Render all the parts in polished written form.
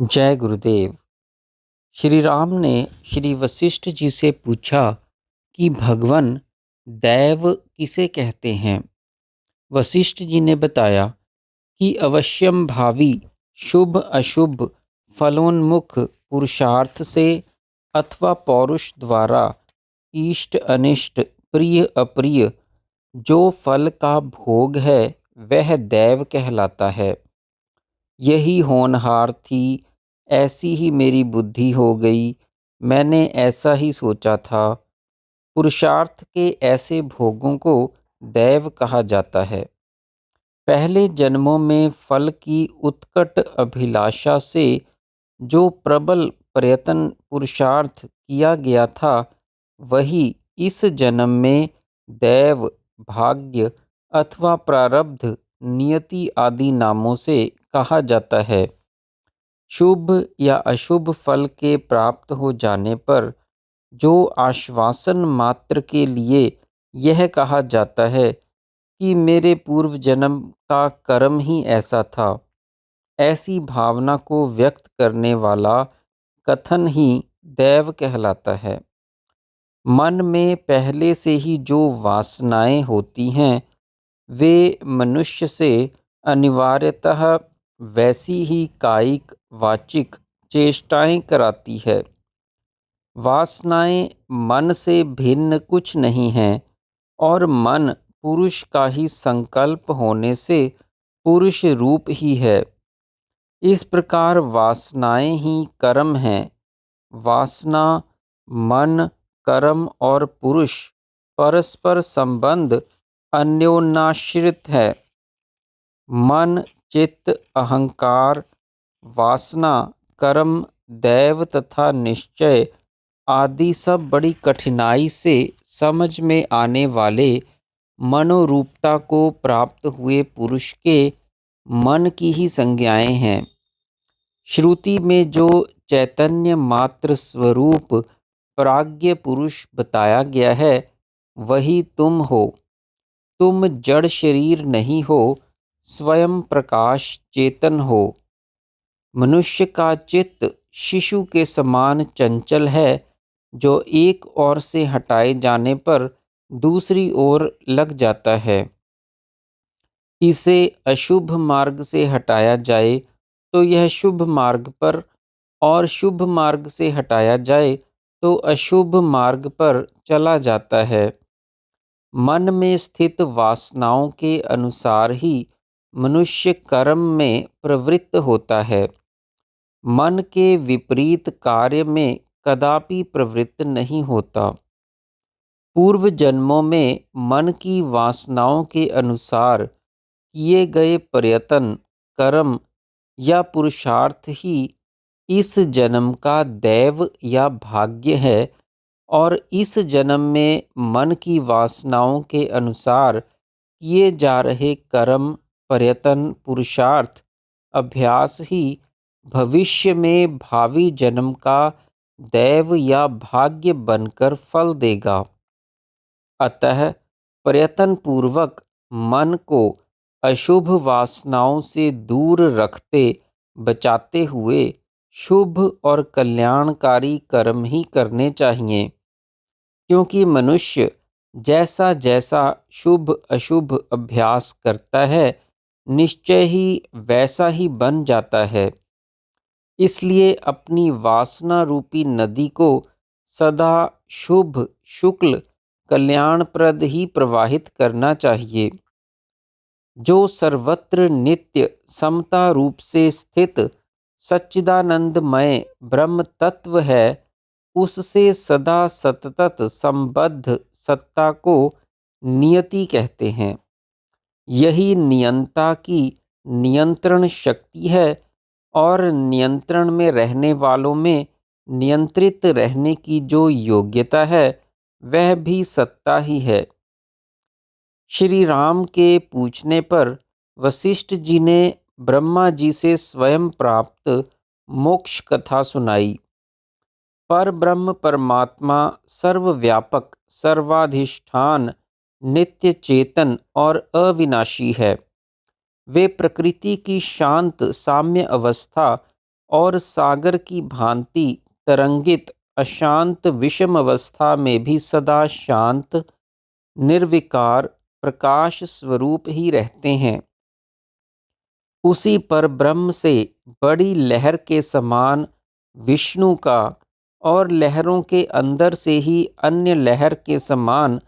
जय गुरुदेव। श्री राम ने श्री वशिष्ठ जी से पूछा कि भगवान दैव किसे कहते हैं। वशिष्ठ जी ने बताया कि अवश्यम भावी शुभ अशुभ फलोन्मुख पुरुषार्थ से अथवा पौरुष द्वारा इष्ट अनिष्ट प्रिय अप्रिय जो फल का भोग है वह दैव कहलाता है। यही होनहार थी, ऐसी ही मेरी बुद्धि हो गई। मैंने ऐसा ही सोचा था। पुरुषार्थ के ऐसे भोगों को दैव कहा जाता है। पहले जन्मों में फल की उत्कट अभिलाषा से जो प्रबल प्रयत्न पुरुषार्थ किया गया था, वही इस जन्म में दैव, भाग्य अथवा प्रारब्ध, नियति आदि नामों से कहा जाता है। शुभ या अशुभ फल के प्राप्त हो जाने पर जो आश्वासन मात्र के लिए यह कहा जाता है कि मेरे पूर्व जन्म का कर्म ही ऐसा था, ऐसी भावना को व्यक्त करने वाला कथन ही दैव कहलाता है। मन में पहले से ही जो वासनाएं होती हैं, वे मनुष्य से अनिवार्यतः वैसी ही कायिक वाचिक चेष्टाएं कराती है। वासनाएं मन से भिन्न कुछ नहीं हैं और मन पुरुष का ही संकल्प होने से पुरुष रूप ही है। इस प्रकार वासनाएं ही कर्म हैं। वासना, मन, कर्म और पुरुष परस्पर संबंध अन्योन्याश्रित है। मन, चित्त, अहंकार, वासना, कर्म, दैव तथा निश्चय आदि सब बड़ी कठिनाई से समझ में आने वाले मनोरूपता को प्राप्त हुए पुरुष के मन की ही संज्ञाएं हैं। श्रुति में जो चैतन्य मात्र स्वरूप प्राज्ञ पुरुष बताया गया है, वही तुम हो। तुम जड़ शरीर नहीं हो, स्वयं प्रकाश चेतन हो। मनुष्य का चित्त शिशु के समान चंचल है, जो एक ओर से हटाए जाने पर दूसरी ओर लग जाता है। इसे अशुभ मार्ग से हटाया जाए तो यह शुभ मार्ग पर, और शुभ मार्ग से हटाया जाए तो अशुभ मार्ग पर चला जाता है। मन में स्थित वासनाओं के अनुसार ही मनुष्य कर्म में प्रवृत्त होता है। मन के विपरीत कार्य में कदापि प्रवृत्त नहीं होता। पूर्व जन्मों में मन की वासनाओं के अनुसार किए गए प्रयत्न, कर्म या पुरुषार्थ ही इस जन्म का दैव या भाग्य है, और इस जन्म में मन की वासनाओं के अनुसार किए जा रहे कर्म, प्रयत्न, पुरुषार्थ, अभ्यास ही भविष्य में भावी जन्म का दैव या भाग्य बनकर फल देगा। अतः प्रयत्न पूर्वक मन को अशुभ वासनाओं से दूर रखते बचाते हुए शुभ और कल्याणकारी कर्म ही करने चाहिए, क्योंकि मनुष्य जैसा जैसा शुभ अशुभ अभ्यास करता है, निश्चय ही वैसा ही बन जाता है। इसलिए अपनी वासना रूपी नदी को सदा शुभ, शुक्ल, कल्याणप्रद ही प्रवाहित करना चाहिए। जो सर्वत्र नित्य समता रूप से स्थित सच्चिदानंदमय ब्रह्म तत्व है, उससे सदा सतत संबद्ध सत्ता को नियति कहते हैं। यही नियंता की नियंत्रण शक्ति है, और नियंत्रण में रहने वालों में नियंत्रित रहने की जो योग्यता है, वह भी सत्ता ही है। श्री राम के पूछने पर वशिष्ठ जी ने ब्रह्मा जी से स्वयं प्राप्त मोक्ष कथा सुनाई। पर ब्रह्म परमात्मा सर्वव्यापक, सर्वाधिष्ठान, नित्य चेतन और अविनाशी है। वे प्रकृति की शांत साम्य अवस्था और सागर की भांति तरंगित अशांत विषम अवस्था में भी सदा शांत निर्विकार प्रकाश स्वरूप ही रहते हैं। उसी पर ब्रह्म से बड़ी लहर के समान विष्णु का और लहरों के अंदर से ही अन्य लहर के समान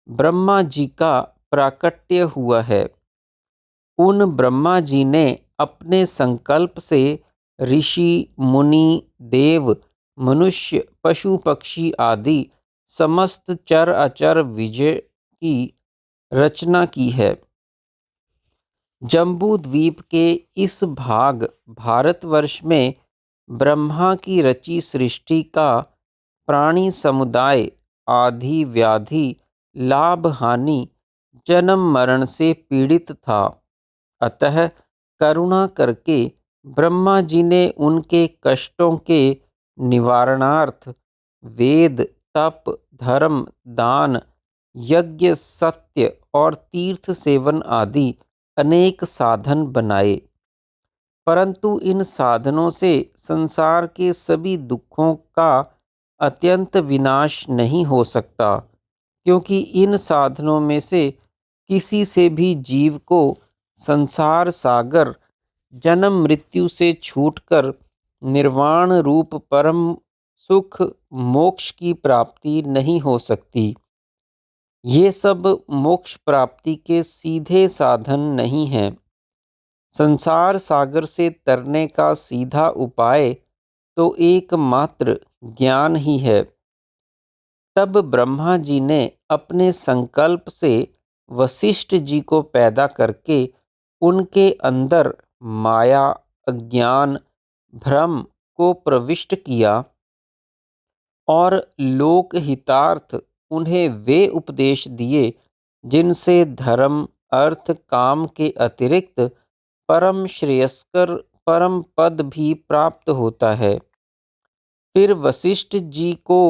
ब्रह्मा जी का प्राकट्य हुआ है। उन ब्रह्मा जी ने अपने संकल्प से ऋषि मुनि देव मनुष्य पशु पक्षी आदि समस्त चर अचर विजय की रचना की है। जम्बू द्वीप के इस भाग भारतवर्ष में ब्रह्मा की रची सृष्टि का प्राणी समुदाय आदि व्याधि लाभ हानि जन्म मरण से पीड़ित था। अतः करुणा करके ब्रह्मा जी ने उनके कष्टों के निवारणार्थ वेद तप धर्म दान यज्ञ सत्य और तीर्थ सेवन आदि अनेक साधन बनाए। परंतु इन साधनों से संसार के सभी दुखों का अत्यंत विनाश नहीं हो सकता, क्योंकि इन साधनों में से किसी से भी जीव को संसार सागर जन्म मृत्यु से छूटकर निर्वाण रूप परम सुख मोक्ष की प्राप्ति नहीं हो सकती। ये सब मोक्ष प्राप्ति के सीधे साधन नहीं हैं। संसार सागर से तरने का सीधा उपाय तो एकमात्र ज्ञान ही है। तब ब्रह्मा जी ने अपने संकल्प से वशिष्ठ जी को पैदा करके उनके अंदर माया अज्ञान भ्रम को प्रविष्ट किया और लोक हितार्थ उन्हें वे उपदेश दिए जिनसे धर्म अर्थ काम के अतिरिक्त परम श्रेयस्कर परम पद भी प्राप्त होता है। फिर वशिष्ठ जी को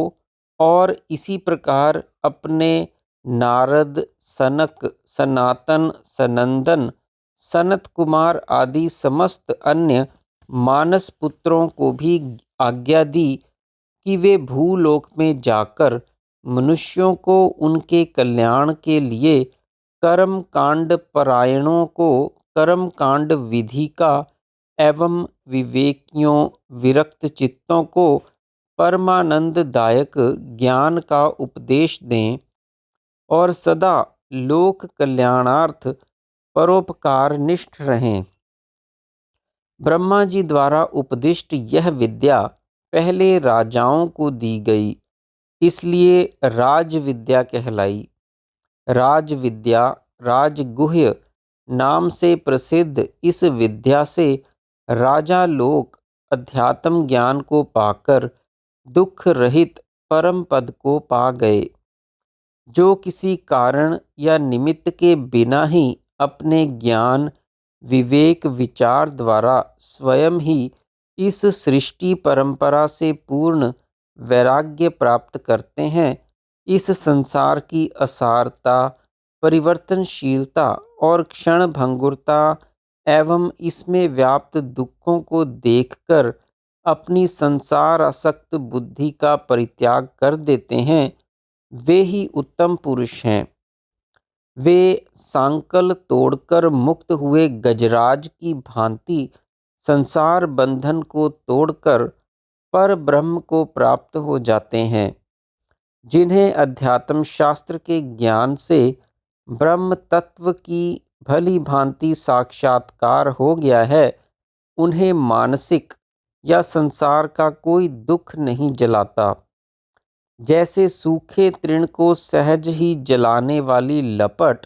और इसी प्रकार अपने नारद सनक सनातन सनंदन सनत कुमार आदि समस्त अन्य मानस पुत्रों को भी आज्ञा दी कि वे भूलोक में जाकर मनुष्यों को उनके कल्याण के लिए कर्म कांड परायणों को कर्म कांड विधि का एवं विवेकियों विरक्त चित्तों को परमानंददायक ज्ञान का उपदेश दें और सदा लोक कल्याणार्थ परोपकार निष्ठ रहें। ब्रह्मा जी द्वारा उपदिष्ट यह विद्या पहले राजाओं को दी गई, इसलिए राज विद्या कहलाई। राज विद्या राजगुह्य नाम से प्रसिद्ध इस विद्या से राजा लोग अध्यात्म ज्ञान को पाकर दुख रहित परम पद को पा गए। जो किसी कारण या निमित्त के बिना ही अपने ज्ञान विवेक विचार द्वारा स्वयं ही इस सृष्टि परंपरा से पूर्ण वैराग्य प्राप्त करते हैं, इस संसार की असारता परिवर्तनशीलता और क्षण भंगुरता एवं इसमें व्याप्त दुखों को देखकर अपनी संसार आसक्त बुद्धि का परित्याग कर देते हैं, वे ही उत्तम पुरुष हैं। वे सांकल तोड़कर मुक्त हुए गजराज की भांति संसार बंधन को तोड़कर पर ब्रह्म को प्राप्त हो जाते हैं। जिन्हें अध्यात्म शास्त्र के ज्ञान से ब्रह्म तत्व की भली भांति साक्षात्कार हो गया है, उन्हें मानसिक या संसार का कोई दुख नहीं जलाता। जैसे सूखे तृण को सहज ही जलाने वाली लपट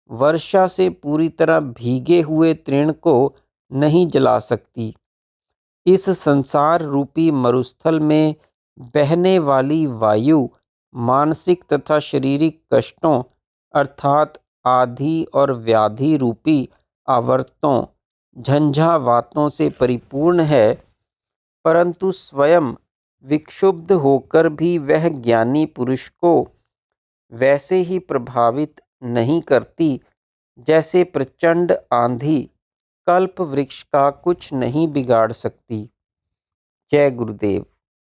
वर्षा से पूरी तरह भीगे हुए तृण को नहीं जला सकती, इस संसार रूपी मरुस्थल में बहने वाली वायु मानसिक तथा शारीरिक कष्टों अर्थात आधि और व्याधि रूपी आवर्तों झंझावातों से परिपूर्ण है, परंतु स्वयं विक्षुब्ध होकर भी वह ज्ञानी पुरुष को वैसे ही प्रभावित नहीं करती जैसे प्रचंड आंधी कल्प वृक्ष का कुछ नहीं बिगाड़ सकती। जय गुरुदेव।